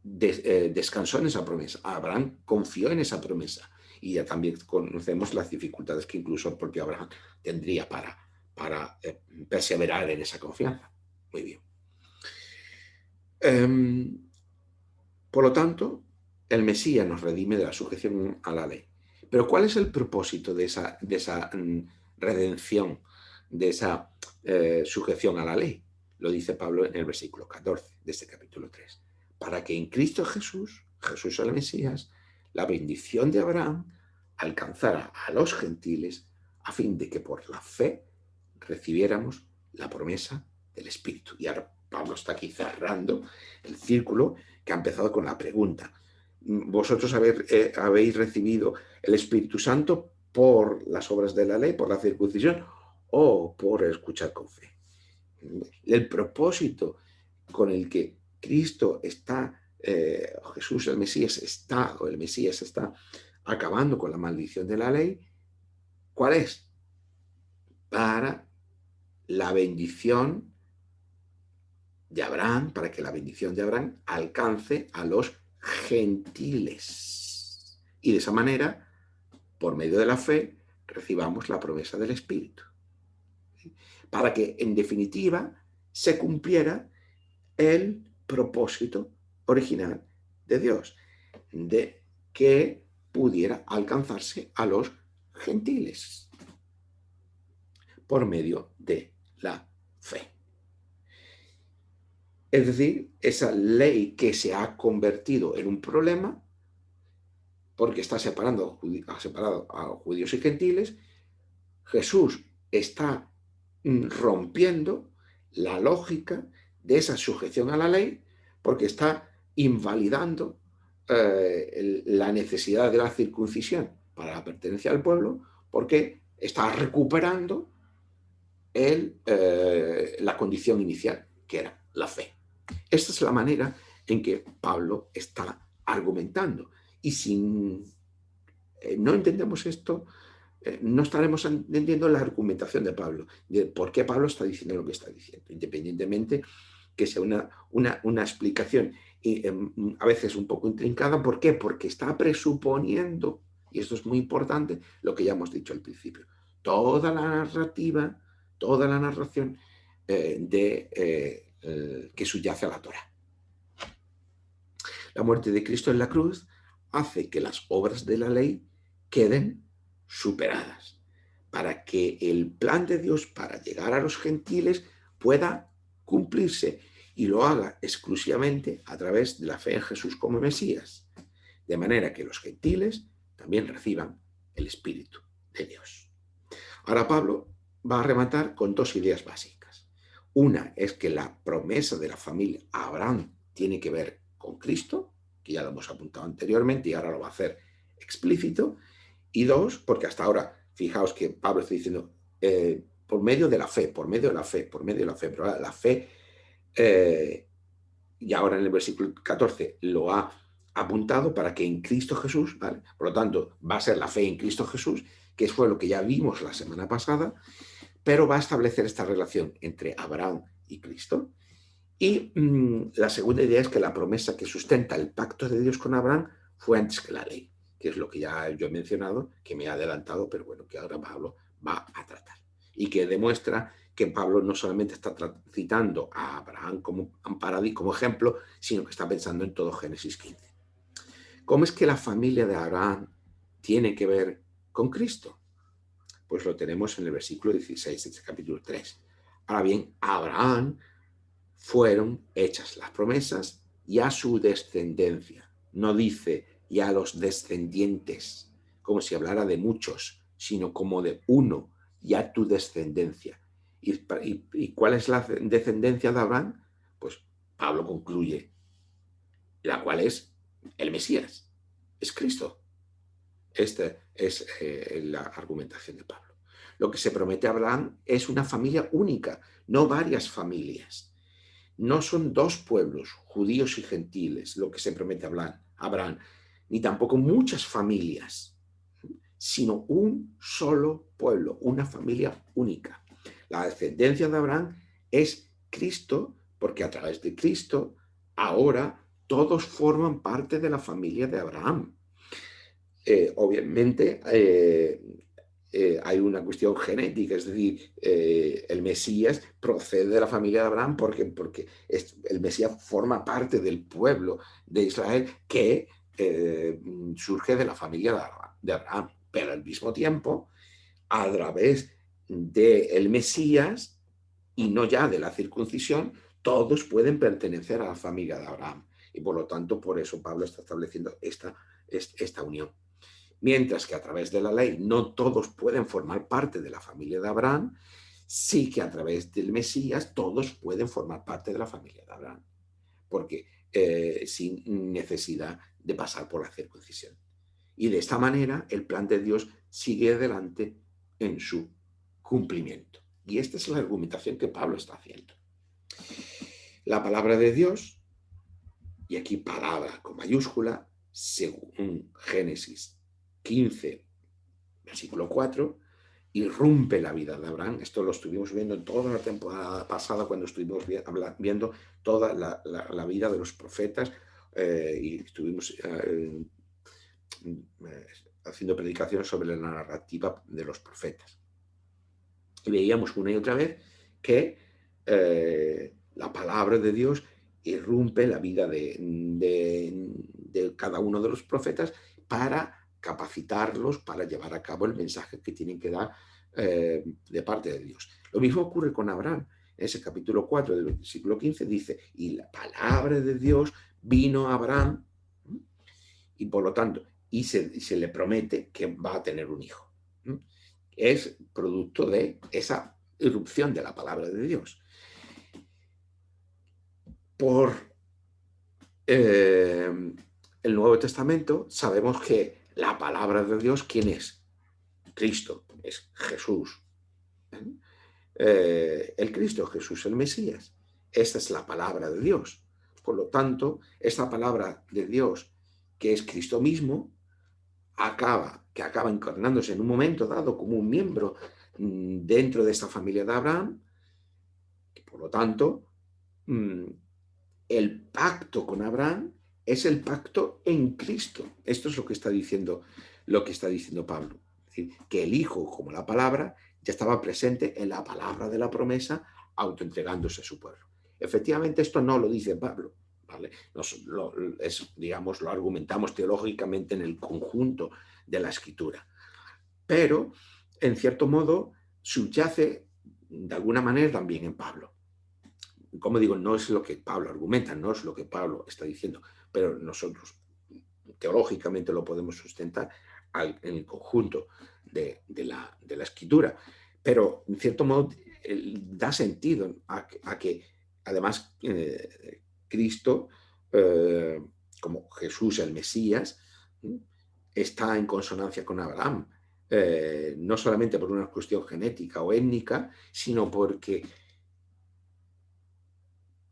descansó en esa promesa, Abraham confió en esa promesa. Y ya también conocemos las dificultades que incluso el propio Abraham tendría para perseverar en esa confianza. Muy bien. Por lo tanto, el Mesías nos redime de la sujeción a la ley. Pero ¿cuál es el propósito de esa redención, de esa sujeción a la ley? Lo dice Pablo en el versículo 14 de este capítulo 3. Para que en Cristo Jesús, Jesús el Mesías, la bendición de Abraham alcanzara a los gentiles a fin de que por la fe recibiéramos la promesa del Espíritu. Y ahora Pablo está aquí cerrando el círculo que ha empezado con la pregunta. ¿Vosotros habéis recibido el Espíritu Santo por las obras de la ley, por la circuncisión, o por escuchar con fe? El propósito con el que Cristo está, Jesús el Mesías está acabando con la maldición de la ley, ¿cuál es? Para la bendición de Abraham, para que la bendición de Abraham alcance a los gentiles. Y de esa manera, por medio de la fe, recibamos la promesa del Espíritu. Para que, en definitiva, se cumpliera el propósito original de Dios, de que pudiera alcanzarse a los gentiles por medio de la fe. Es decir, esa ley que se ha convertido en un problema porque está separado a judíos y gentiles, Jesús está rompiendo la lógica de esa sujeción a la ley porque está invalidando la necesidad de la circuncisión para la pertenencia al pueblo, porque está recuperando la condición inicial, que era la fe. Esta es la manera en que Pablo está argumentando. Y si no entendemos esto, no estaremos entendiendo la argumentación de Pablo, de por qué Pablo está diciendo lo que está diciendo, independientemente que sea una explicación a veces un poco intrincada. ¿Por qué? Porque está presuponiendo, y esto es muy importante, lo que ya hemos dicho al principio, toda la narrativa, toda la narración que subyace a la Torá. La muerte de Cristo en la cruz hace que las obras de la ley queden superadas, para que el plan de Dios para llegar a los gentiles pueda cumplirse, y lo haga exclusivamente a través de la fe en Jesús como Mesías, de manera que los gentiles también reciban el Espíritu de Dios. Ahora Pablo va a rematar con dos ideas básicas. Una es que la promesa de la familia a Abraham tiene que ver con Cristo, que ya lo hemos apuntado anteriormente y ahora lo va a hacer explícito. Y dos, porque hasta ahora, fijaos que Pablo está diciendo por medio de la fe, por medio de la fe, por medio de la fe, pero la fe, y ahora en el versículo 14 lo ha apuntado para que en Cristo Jesús, ¿vale? Por lo tanto, va a ser la fe en Cristo Jesús, que fue lo que ya vimos la semana pasada, pero va a establecer esta relación entre Abraham y Cristo. Y la segunda idea es que la promesa que sustenta el pacto de Dios con Abraham fue antes que la ley, que es lo que ya yo he mencionado, que me ha adelantado, pero bueno, que ahora Pablo va a tratar. Y que demuestra que Pablo no solamente está citando a Abraham como ejemplo, sino que está pensando en todo Génesis 15. ¿Cómo es que la familia de Abraham tiene que ver con Cristo? Pues lo tenemos en el versículo 16 de este capítulo 3. Ahora bien, a Abraham fueron hechas las promesas y a su descendencia. No dice y a los descendientes, como si hablara de muchos, sino como de uno, y a tu descendencia. ¿Y cuál es la descendencia de Abraham? Pues Pablo concluye, la cual es el Mesías, es Cristo. Esta es la argumentación de Pablo. Lo que se promete a Abraham es una familia única, no varias familias. No son dos pueblos, judíos y gentiles, lo que se promete a Abraham, ni tampoco muchas familias, sino un solo pueblo, una familia única. La descendencia de Abraham es Cristo, porque a través de Cristo ahora todos forman parte de la familia de Abraham. Obviamente hay una cuestión genética, es decir, el Mesías procede de la familia de Abraham porque el Mesías forma parte del pueblo de Israel que surge de la familia de Abraham, pero al mismo tiempo, a través del Mesías y no ya de la circuncisión, todos pueden pertenecer a la familia de Abraham. Y por lo tanto, por eso Pablo está estableciendo esta unión. Mientras que a través de la ley no todos pueden formar parte de la familia de Abraham, sí que a través del Mesías todos pueden formar parte de la familia de Abraham, porque sin necesidad de pasar por la circuncisión. Y de esta manera el plan de Dios sigue adelante en su cumplimiento. Y esta es la argumentación que Pablo está haciendo. La palabra de Dios, y aquí palabra con mayúscula, según Génesis 15, versículo 4, irrumpe la vida de Abraham. Esto lo estuvimos viendo en toda la temporada pasada cuando estuvimos viendo toda la vida de los profetas y estuvimos haciendo predicaciones sobre la narrativa de los profetas. Y veíamos una y otra vez que la palabra de Dios irrumpe la vida de cada uno de los profetas para capacitarlos para llevar a cabo el mensaje que tienen que dar de parte de Dios. Lo mismo ocurre con Abraham. En ese capítulo 4 del versículo 15 dice, y la palabra de Dios vino a Abraham, y por lo tanto, y se le promete que va a tener un hijo. Es producto de esa irrupción de la palabra de Dios. Por el Nuevo Testamento sabemos que la palabra de Dios, ¿quién es? Cristo, es Jesús. El Cristo, Jesús, el Mesías. Esta es la palabra de Dios. Por lo tanto, esta palabra de Dios que es Cristo mismo, que acaba encarnándose en un momento dado como un miembro dentro de esta familia de Abraham, que por lo tanto el pacto con Abraham es el pacto en Cristo. Esto es lo que está diciendo Pablo. Es decir, que el Hijo, como la palabra, ya estaba presente en la palabra de la promesa, autoentregándose a su pueblo. Efectivamente, esto no lo dice Pablo, ¿vale? Digamos, lo argumentamos teológicamente en el conjunto de la Escritura. Pero, en cierto modo, subyace de alguna manera también en Pablo. Como digo, no es lo que Pablo argumenta, no es lo que Pablo está diciendo, pero nosotros teológicamente lo podemos sustentar en el conjunto de la Escritura. Pero, en cierto modo, da sentido a que, además, Cristo, como Jesús el Mesías, está en consonancia con Abraham. No solamente por una cuestión genética o étnica, sino porque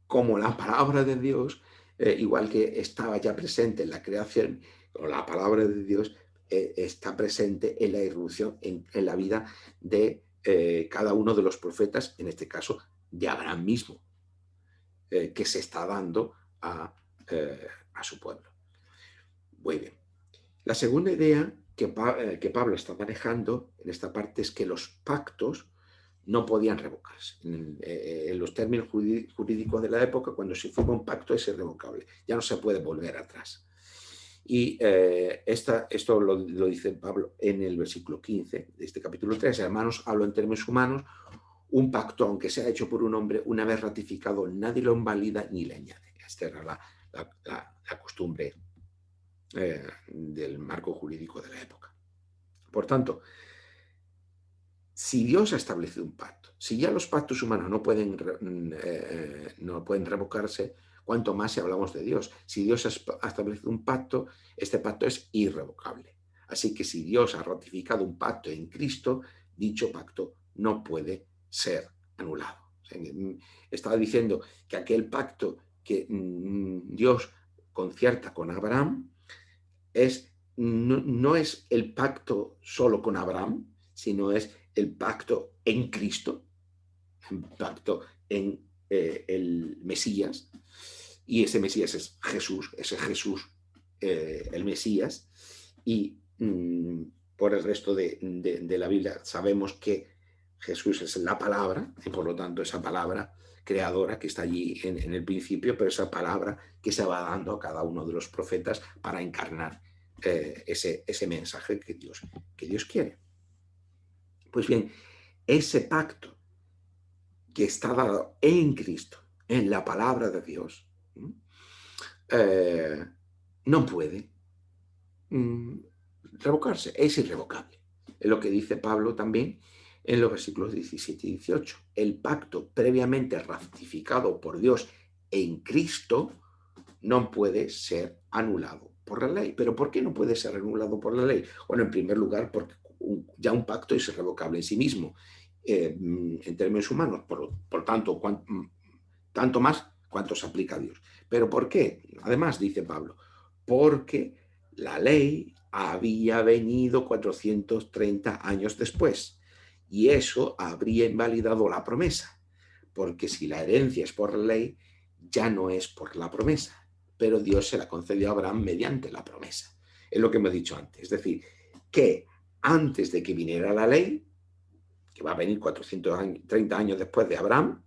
como la palabra de Dios, igual que estaba ya presente en la creación, la palabra de Dios está presente en la irrupción, en la vida de cada uno de los profetas, en este caso de Abraham mismo, que se está dando a su pueblo. Muy bien. La segunda idea que Pablo está manejando en esta parte es que los pactos no podían revocarse. En los términos jurídicos de la época, cuando se firma un pacto es irrevocable, ya no se puede volver atrás. Y esto lo dice Pablo en el versículo 15 de este capítulo 3. Hermanos, hablo en términos humanos, un pacto, aunque sea hecho por un hombre, una vez ratificado, nadie lo invalida ni le añade. Esta era la costumbre del marco jurídico de la época. Por tanto, si Dios ha establecido un pacto, si ya los pactos humanos no pueden revocarse, cuanto más si hablamos de Dios. Si Dios ha establecido un pacto, este pacto es irrevocable. Así que si Dios ha ratificado un pacto en Cristo, dicho pacto no puede ser anulado. O sea, estaba diciendo que aquel pacto que Dios concierta con Abraham no es el pacto solo con Abraham, sino es el pacto en Cristo, el pacto en el Mesías, y ese Mesías es Jesús, el Mesías, y por el resto de la Biblia sabemos que Jesús es la palabra, y por lo tanto esa palabra creadora que está allí en el principio, pero esa palabra que se va dando a cada uno de los profetas para encarnar ese mensaje que Dios quiere. Pues bien, ese pacto que está dado en Cristo, en la palabra de Dios, no puede revocarse, es irrevocable. Es lo que dice Pablo también en los versículos 17 y 18. El pacto previamente ratificado por Dios en Cristo no puede ser anulado por la ley. ¿Pero por qué no puede ser anulado por la ley? Bueno, en primer lugar, porque ya un pacto es irrevocable en sí mismo, en términos humanos. Por tanto, tanto más cuanto se aplica a Dios. ¿Pero por qué? Además, dice Pablo, porque la ley había venido 430 años después y eso habría invalidado la promesa, porque si la herencia es por la ley, ya no es por la promesa, pero Dios se la concedió a Abraham mediante la promesa. Es lo que hemos dicho antes, es decir, que antes de que viniera la ley, que va a venir 430 años después de Abraham,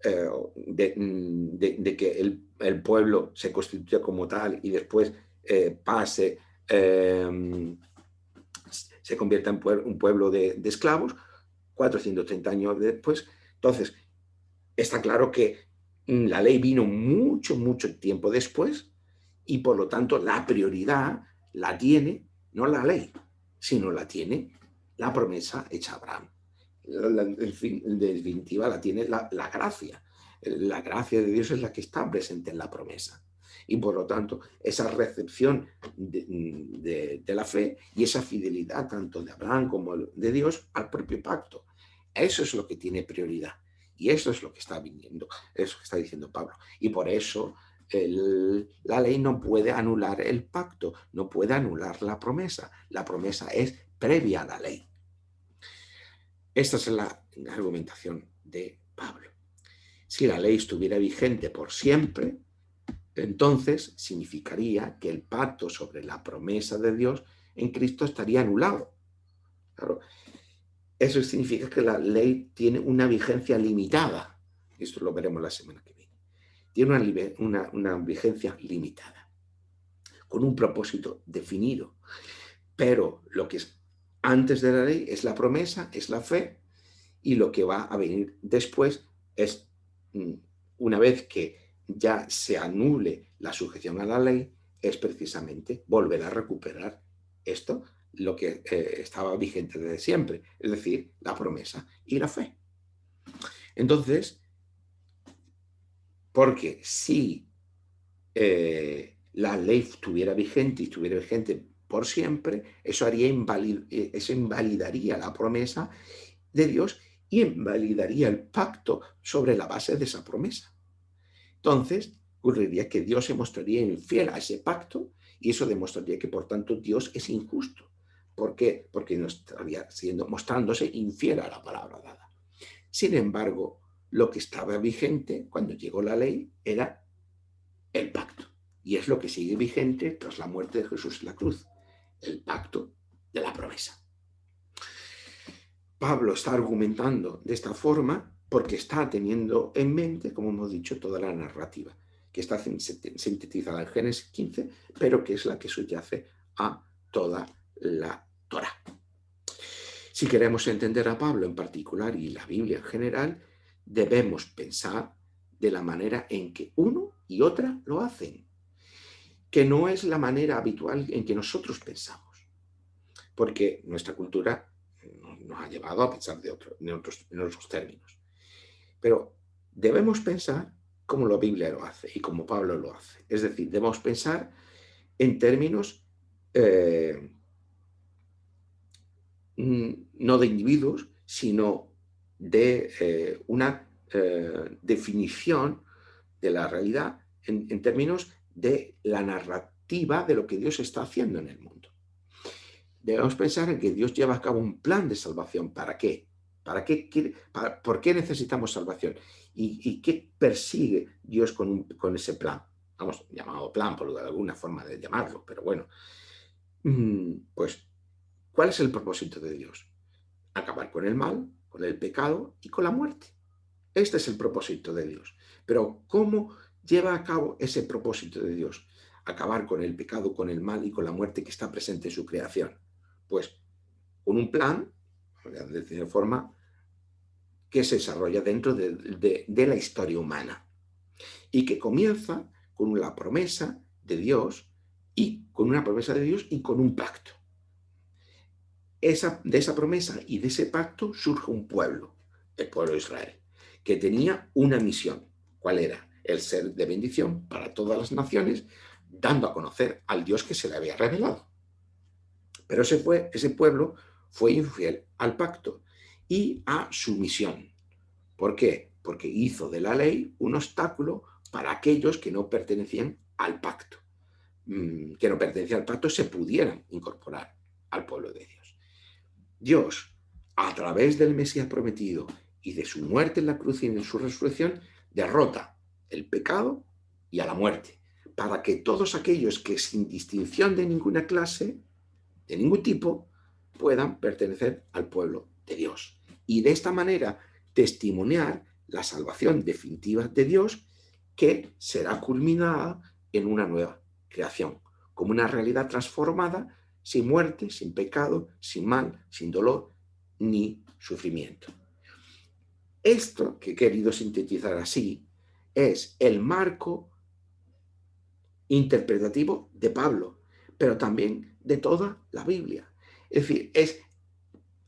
de que el pueblo se constituya como tal y después pase, se convierta en un pueblo de esclavos, 430 años después. Entonces, está claro que la ley vino mucho, mucho tiempo después y por lo tanto la prioridad la tiene no la ley, sino la tiene la promesa hecha a Abraham. En definitiva, la tiene la gracia. La gracia de Dios es la que está presente en la promesa. Y por lo tanto, esa recepción de la fe y esa fidelidad tanto de Abraham como de Dios al propio pacto, eso es lo que tiene prioridad. Y eso es lo que está viniendo, eso que está diciendo Pablo. Y por eso la ley no puede anular el pacto, no puede anular la promesa. La promesa es previa a la ley. Esta es la argumentación de Pablo. Si la ley estuviera vigente por siempre, entonces significaría que el pacto sobre la promesa de Dios en Cristo estaría anulado. Claro, eso significa que la ley tiene una vigencia limitada. Esto lo veremos la semana que viene. Tiene una vigencia limitada, con un propósito definido. Pero lo que es antes de la ley es la promesa, es la fe, y lo que va a venir después es, una vez que ya se anule la sujeción a la ley, es precisamente volver a recuperar esto, lo que estaba vigente desde siempre, es decir, la promesa y la fe. Entonces, porque si la ley estuviera vigente y estuviera vigente por siempre, eso invalidaría la promesa de Dios y invalidaría el pacto sobre la base de esa promesa. Entonces, ocurriría que Dios se mostraría infiel a ese pacto y eso demostraría que, por tanto, Dios es injusto. ¿Por qué? Porque no estaría mostrándose infiel a la palabra dada. Sin embargo, lo que estaba vigente cuando llegó la ley era el pacto. Y es lo que sigue vigente tras la muerte de Jesús en la cruz, el pacto de la promesa. Pablo está argumentando de esta forma porque está teniendo en mente, como hemos dicho, toda la narrativa, que está sintetizada en Génesis 15, pero que es la que subyace a toda la Torá. Si queremos entender a Pablo en particular y la Biblia en general, debemos pensar de la manera en que uno y otra lo hacen, que no es la manera habitual en que nosotros pensamos, porque nuestra cultura nos ha llevado a pensar en otros términos. Pero debemos pensar como la Biblia lo hace y como Pablo lo hace. Es decir, debemos pensar en términos no de individuos, sino de una definición de la realidad en términos de la narrativa de lo que Dios está haciendo en el mundo. Debemos pensar en que Dios lleva a cabo un plan de salvación. ¿Para qué? ¿Por qué necesitamos salvación? ¿Y qué persigue Dios con ese plan? Vamos, llamado plan, por alguna forma de llamarlo, pero bueno. Pues, ¿cuál es el propósito de Dios? Acabar con el mal, con el pecado y con la muerte. Este es el propósito de Dios. Pero ¿cómo lleva a cabo ese propósito de Dios? Acabar con el pecado, con el mal y con la muerte que está presente en su creación. Pues con un plan, de forma que se desarrolla dentro de la historia humana y que comienza con la promesa de Dios y con una promesa de Dios y con un pacto. De esa promesa y de ese pacto surge un pueblo, el pueblo de Israel, que tenía una misión. ¿Cuál era? El ser de bendición para todas las naciones, dando a conocer al Dios que se le había revelado. Pero ese pueblo fue infiel al pacto y a su misión. ¿Por qué? Porque hizo de la ley un obstáculo para aquellos que no pertenecían al pacto. Que no pertenecían al pacto se pudieran incorporar al pueblo de Dios. Dios, a través del Mesías prometido y de su muerte en la cruz y de su resurrección, derrota el pecado y a la muerte, para que todos aquellos que sin distinción de ninguna clase, de ningún tipo, puedan pertenecer al pueblo de Dios. Y de esta manera testimoniar la salvación definitiva de Dios, que será culminada en una nueva creación, como una realidad transformada, sin muerte, sin pecado, sin mal, sin dolor, ni sufrimiento. Esto que he querido sintetizar así es el marco interpretativo de Pablo, pero también de toda la Biblia. Es decir, es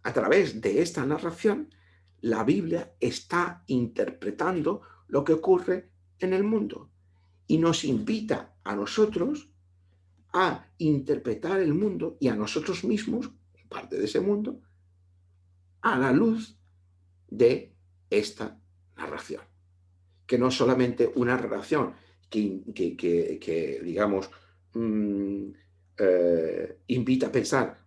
a través de esta narración, la Biblia está interpretando lo que ocurre en el mundo y nos invita a nosotros a interpretar el mundo y a nosotros mismos, parte de ese mundo, a la luz de esta narración. Que no es solamente una narración digamos, mm, invita a pensar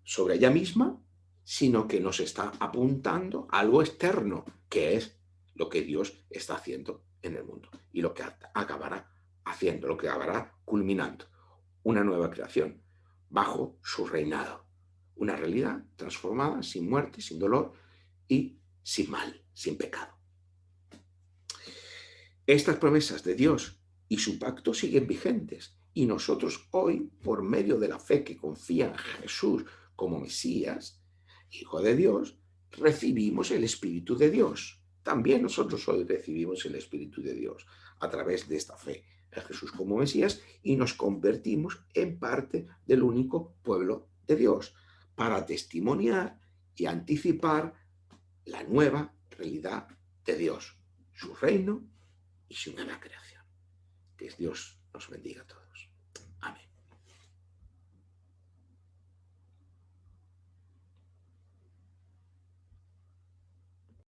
sobre ella misma, sino que nos está apuntando a algo externo, que es lo que Dios está haciendo en el mundo y lo que acabará haciendo, lo que acabará culminando, una nueva creación bajo su reinado, una realidad transformada, sin muerte, sin dolor y sin mal, sin pecado. Estas promesas de Dios y su pacto siguen vigentes y nosotros hoy, por medio de la fe que confía en Jesús como Mesías, Hijo de Dios, recibimos el Espíritu de Dios. También nosotros hoy recibimos el Espíritu de Dios a través de esta fe en Jesús como Mesías y nos convertimos en parte del único pueblo de Dios para testimoniar y anticipar la nueva realidad de Dios, su reino y su nueva creación. Que Dios nos bendiga a todos.